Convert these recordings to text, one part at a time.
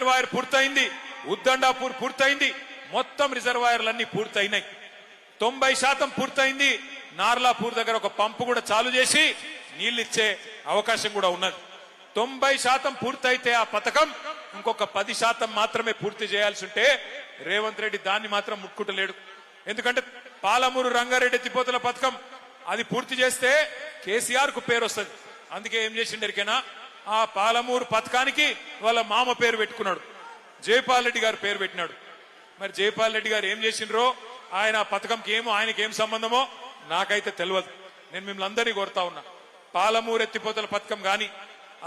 Reservoir పూర్తయింది, ఉద్దండాపూర్ పూర్తయింది, మొత్తం రిజర్వాయర్లన్నీ పూర్తయినాయి. 90% పూర్తయింది. నార్లాపూర్ దగ్గర ఒక పంపు కూడా చాలు చేసి నీళ్లిచ్చే అవకాశం కూడా ఉన్నది. 90% పూర్తయితే ఆ పథకం ఇంకొక 10% మాత్రమే పూర్తి చేయాల్సి ఉంటే రేవంత్ రెడ్డి దాన్ని మాత్రం ముట్టుకుంటలేడు. ఎందుకంటే పాలమూరు రంగారెడ్డి ఎత్తిపోతల పథకం అది పూర్తి చేస్తే కేసీఆర్ కు పేరు వస్తుంది. అందుకే ఏం చేసిండరికైనా ఆ పాలమూరు పథకానికి వాళ్ళ మామ పేరు పెట్టుకున్నాడు, జైపాల్ రెడ్డి గారు పేరు పెట్టినాడు. మరి జైపాల్ రెడ్డి గారు ఏం చేసిండ్రో, ఆయన పథకంకి ఏమో ఆయనకి ఏం సంబంధమో నాకైతే తెలియదు. నేను మిమ్మల్ని అందరినీ కోరుతా ఉన్నా, పాలమూరు ఎత్తిపోతల పథకం గాని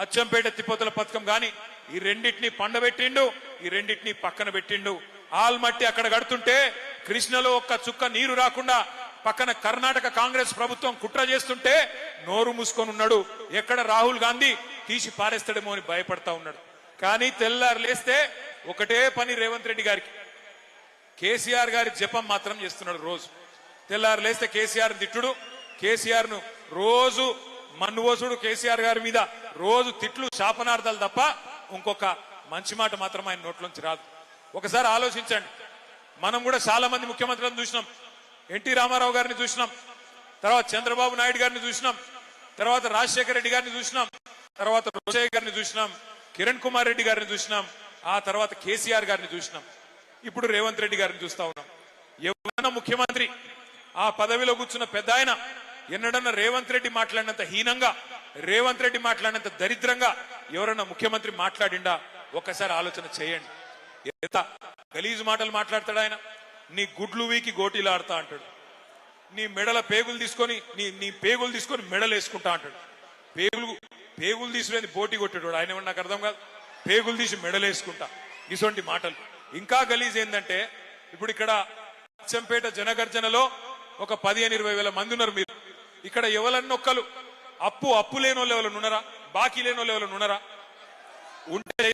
అచ్చంపేట ఎత్తిపోతల పథకం గాని ఈ రెండింటినీ పండబెట్టిండు, ఈ రెండింటినీ పక్కన పెట్టిండు. ఆల్మట్టి అక్కడ కడుతుంటే కృష్ణలో ఒక్క చుక్క నీరు రాకుండా పక్కన కర్ణాటక కాంగ్రెస్ ప్రభుత్వం కుట్ర చేస్తుంటే నోరు మూసుకొని ఉన్నాడు. ఎక్కడ రాహుల్ గాంధీ తీసి పారేస్తాడేమో అని భయపడతా ఉన్నాడు. కానీ తెల్లారు లేస్తే ఒకటే పని రేవంత్ రెడ్డి గారికి, కేసీఆర్ గారి జపం మాత్రం చేస్తున్నాడు. రోజు తెల్లారు లేస్తే కేసీఆర్ తిట్టుడు, కేసీఆర్ ను రోజు మన్నువోసుడు, కేసీఆర్ గారి మీద రోజు తిట్లు శాపనార్థాలు తప్ప ఇంకొక మంచి మాట మాత్రం ఆయన నోట్లోంచి రాదు. ఒకసారి ఆలోచించండి, మనం కూడా చాలా మంది ముఖ్యమంత్రులను చూసినాం. ఎన్టీ రామారావు గారిని చూసినాం, తర్వాత చంద్రబాబు నాయుడు గారిని చూసినాం, తర్వాత రాజశేఖర రెడ్డి గారిని చూసినాం, తర్వాత రోషయ్య గారిని చూసినాం, కిరణ్ కుమార్ రెడ్డి గారిని చూసినాం, ఆ తర్వాత కేసీఆర్ గారిని చూసినాం, ఇప్పుడు రేవంత్ రెడ్డి గారిని చూస్తా ఉన్నాం. ఎవరైనా ముఖ్యమంత్రి ఆ పదవిలో కూర్చున్న పెద్ద ఆయన ఎన్నడన్నా రేవంత్ రెడ్డి మాట్లాడినంత హీనంగా, రేవంత్ రెడ్డి మాట్లాడినంత దరిద్రంగా ఎవరన్నా ముఖ్యమంత్రి మాట్లాడిండా? ఒక్కసారి ఆలోచన చేయండి. ఎంత గలీజు మాటలు మాట్లాడతాడు ఆయన. నీ గుడ్లు వీకి గోటీలు ఆడతా అంటాడు, నీ మెడల పేగులు తీసుకొని నీ పేగులు తీసుకొని మెడలు వేసుకుంటా అంటాడు. పేగులు తీసుకునేది పోటీ కొట్టాడు ఆయన, నాకు అర్థం కాదు. పేగులు తీసి మెడలు వేసుకుంటా, ఇటువంటి మాటలు. ఇంకా గలీజ్ ఏంటంటే, ఇప్పుడు ఇక్కడ అచ్చంపేట జనగర్జనలో ఒక 15-20 వేల మంది ఉన్నారు. మీరు ఇక్కడ ఎవరన్నొక్కలు అప్పు లేని వాళ్ళు ఎవరు ఉన్నారా? బాకీ లేని వాళ్ళు ఎవరు ఉన్నారా? ఉంటే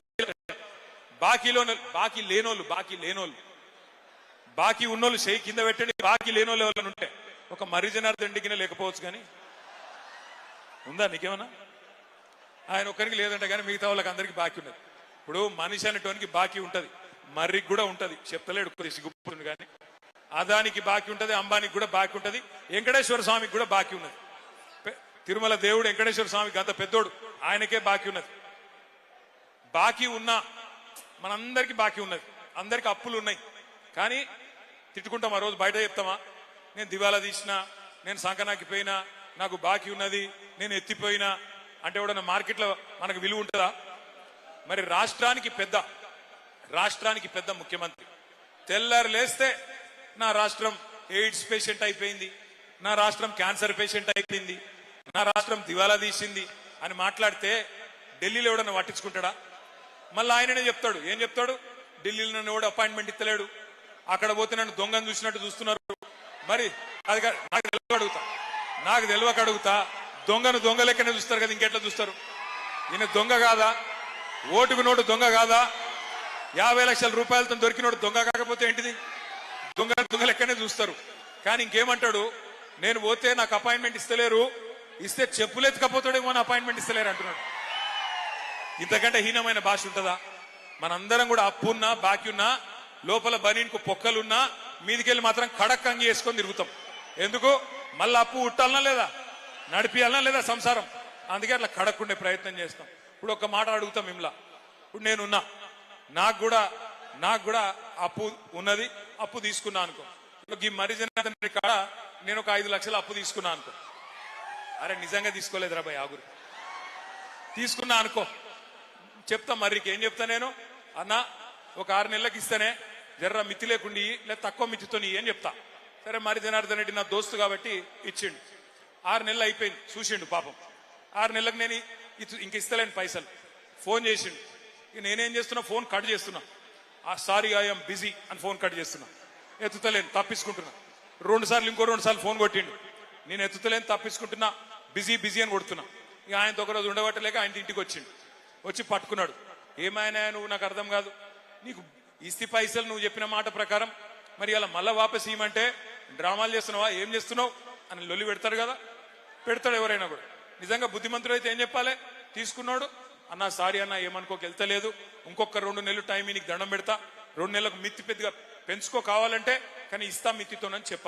బాకీ ఉన్నోళ్ళు చేయి కింద పెట్టండి. బాకీ లేని వాళ్ళు ఎవరైనా ఉంటే, ఒక మర్రి జనార్దన్ లేకపోవచ్చు కానీ ఉందా నీకేమన్నా? ఆయన ఒక్కరికి లేదంటే కానీ మిగతా వాళ్ళకి అందరికి బాకీ ఉన్నది. ఇప్పుడు మనిషి అనేటువంటి బాకీ ఉంటది, మర్రికి కూడా ఉంటది, చెప్తలేడు కొద్ది సిగ్గుపుతుంది కానీ. అదానికి బాకీ ఉంటది, అంబానికి కూడా బాకీ ఉంటది, వెంకటేశ్వర స్వామికి కూడా బాకీ ఉన్నది. తిరుమల దేవుడు వెంకటేశ్వర స్వామికి అంత పెద్దోడు, ఆయనకే బాకీ ఉన్నది. బాకీ ఉన్నా మనందరికి బాకీ ఉన్నది, అందరికి అప్పులు ఉన్నాయి. కానీ తిట్టుకుంటాం, ఆ రోజు బయట చెప్తామా, నేను దివాలా తీసినా, నేను సంకనాకి పోయినా, నాకు బాకీ ఉన్నది, నేను ఎత్తిపోయినా అంటే ఎవడన్నా మార్కెట్లో మనకు విలువ ఉంటుందా? మరి రాష్ట్రానికి పెద్ద ముఖ్యమంత్రి తెల్లారు లేస్తే నా రాష్ట్రం ఎయిడ్స్ పేషెంట్ అయిపోయింది, నా రాష్ట్రం క్యాన్సర్ పేషెంట్ అయిపోయింది, నా రాష్ట్రం దివాలా తీసింది అని మాట్లాడితే ఢిల్లీలో ఎవడన్నా పట్టించుకుంటాడా? మళ్ళీ ఆయననే చెప్తాడు. ఏం చెప్తాడు? ఢిల్లీలో నన్ను ఎవడు అపాయింట్మెంట్ ఇస్తలేడు, అక్కడ పోతే నన్ను దొంగను చూసినట్టు చూస్తున్నారు. మరి అది నాకు తెలియక అడుగుతా, దొంగను దొంగ లెక్కనే చూస్తారు కదా, ఇంకెట్లా చూస్తారు? ఈయన దొంగ కాదా? ఓటుకు నోటు దొంగ కాదా? 50 లక్షల రూపాయలతో దొరికినోడు దొంగ కాకపోతే ఏంటిది? దొంగ లెక్కనే చూస్తారు. కానీ ఇంకేమంటాడు? నేను పోతే నాకు అపాయింట్మెంట్ ఇస్తలేరు, ఇస్తే చెప్పులెత్తుకపోతాడేమో అని అపాయింట్మెంట్ ఇస్తలేరు అంటున్నాడు. ఇంతకంటే హీనమైన భాష ఉంటుందా? మనందరం కూడా అప్పున్నా బాకీ ఉన్నా, లోపల బనీన్కు పొక్కలున్నా, మీదికెళ్ళి మాత్రం కడక్ అంగి వేసుకొని తిరుగుతాం. ఎందుకు? మళ్ళీ అప్పు ఉట్టాలనా లేదా, నడిపియాలనా లేదా సంసారం? అందుకే అట్లా కడక్కుండే ప్రయత్నం చేస్తాం. ఇప్పుడు ఒక మాట అడుగుతాం మిమ్మల్ని, ఇప్పుడు నేనున్నా, నాకు కూడా అప్పు ఉన్నది, అప్పు తీసుకున్నా అనుకో. ఈ మరిజన కాడ నేను ఒక 5 లక్షలు అప్పు తీసుకున్నా అనుకో. అరే నిజంగా తీసుకోలేదురా భయ్, ఆగురు, తీసుకున్నా అనుకో. చెప్తా మర్రికి ఏం చెప్తా నేను, అన్న ఒక 6 నెలలకు ఇస్తేనే జర్ర మితి లేకుండా లేదా తక్కువ మితితో అని చెప్తా. సరే మరి జనార్దన్ రెడ్డి నా దోస్తు కాబట్టి ఇచ్చిండు. 6 నెలలు అయిపోయింది, చూసిండు పాపం. 6 నెలలకు నేను ఇంక ఇస్తలేను పైసలు. ఫోన్ చేసిండు. ఇక నేనేం చేస్తున్నా, ఫోన్ కట్ చేస్తున్నా. సారీ ఐఎమ్ బిజీ అని ఫోన్ కట్ చేస్తున్నా, ఎత్తుతలేను, తప్పించుకుంటున్నా. 2 సార్లు ఇంకో 2 సార్లు ఫోన్ కొట్టిండు, నేను ఎత్తుతలేను, తప్పించుకుంటున్నా, బిజీ అని కొడుతున్నా. ఇక ఆయనతో ఒక రోజు ఉండబట్టలేక ఆయన ఇంటికి వచ్చిండు. వచ్చి పట్టుకున్నాడు. ఏమైనా నువ్వు, నాకు అర్థం కాదు, నీకు ఇస్తి పైసలు నువ్వు చెప్పిన మాట ప్రకారం మరి అలా మళ్ళా వాపస్ ఇవ్వమంటే డ్రామాలు చేస్తున్నావా, ఏం చేస్తున్నావు అని లొల్లి పెడతాడు కదా, పెడతాడు ఎవరైనా కూడా. నిజంగా బుద్ధిమంతుడు అయితే ఏం చెప్పాలి? తీసుకున్నాడు అన్న సారీ అన్న ఏమనుకోక వెళ్తలేదు, ఇంకొక 2 నెలలు టైం నీకు దండం పెడతా, 2 నెలలకు మిత్తి పెద్దగా పెంచుకో కావాలంటే, కానీ ఇస్తా మిత్తితోనని చెప్పాలి.